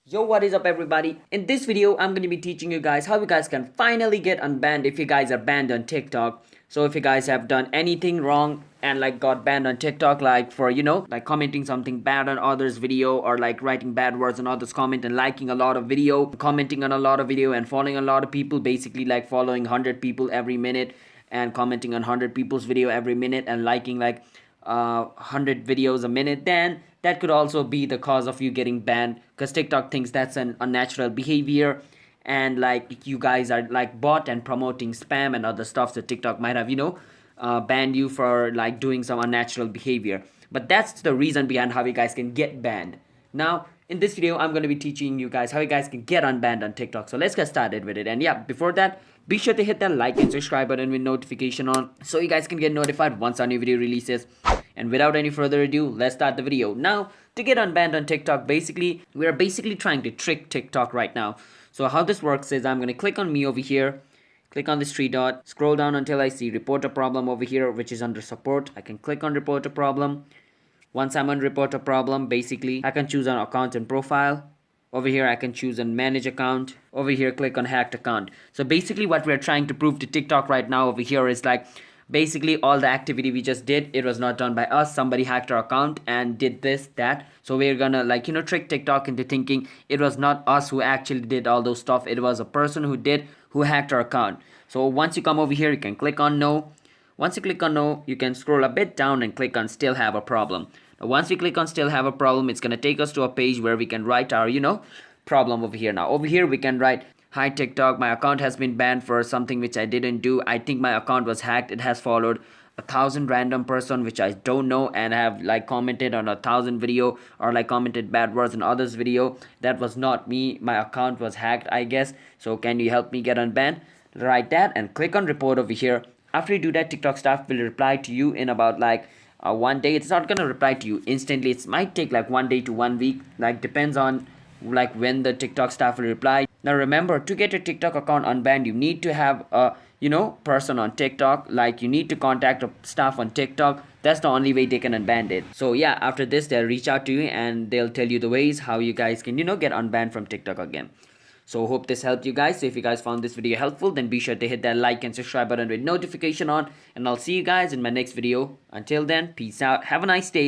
Yo, what is up everybody? In this video, I'm going to be teaching you guys how you guys can finally get unbanned if you guys are banned on TikTok. So if you guys have done anything wrong and like got banned on TikTok, like for like commenting something bad on others video, or like writing bad words on others comment and liking a lot of video, commenting on a lot of video and following a lot of people, basically like following 100 people every minute and commenting on 100 people's video every minute and liking like 100 videos a minute, then that could also be the cause of you getting banned, because TikTok thinks that's an unnatural behavior, and like you guys are like bot and promoting spam and other stuff, so TikTok might have banned you for like doing some unnatural behavior. But that's the reason behind how you guys can get banned. Now in this video, I'm going to be teaching you guys how you guys can get unbanned on TikTok. So let's get started with it. And yeah, before that, be sure to hit that like and subscribe button with notification on, so you guys can get notified once our new video releases. And without any further ado, let's start the video. Now, to get unbanned on TikTok, we are basically trying to trick TikTok right now. So how this works is I'm going to click on me over here, click on this three dot, scroll down until I see report a problem over here, which is under support. I can click on report a problem. Once I'm on report a problem, basically I can choose an account and profile. Over here I can choose and manage account. Over here click on hacked account. So basically what we're trying to prove to TikTok right now over here is like, basically all the activity we just did, it was not done by us. Somebody hacked our account and did this, that. So we're gonna trick TikTok into thinking it was not us who actually did all those stuff. It was a person who hacked our account. So once you come over here, you can click on no. Once you click on no, you can scroll a bit down and click on still have a problem. Now once we click on still have a problem, it's gonna take us to a page where we can write our problem over here. Now over here we can write, hi TikTok, my account has been banned for something which I didn't do. I think my account was hacked. It has followed 1,000 random person which I don't know and have like commented on 1,000 video, or like commented bad words on others video. That was not me. My account was hacked, I guess. So can you help me get unbanned? Write that and click on report over here. After you do that, TikTok staff will reply to you in about like 1 day. It's not gonna reply to you instantly. It might take like 1 day to 1 week, like depends on like when the TikTok staff will reply. Now remember, to get your TikTok account unbanned, you need to have a person on TikTok. Like you need to contact a staff on TikTok. That's the only way they can unban it. So yeah, after this they'll reach out to you and they'll tell you the ways how you guys can get unbanned from TikTok again. So hope this helped you guys. So if you guys found this video helpful, then be sure to hit that like and subscribe button with notification on, and I'll see you guys in my next video. Until then, peace out, have a nice day.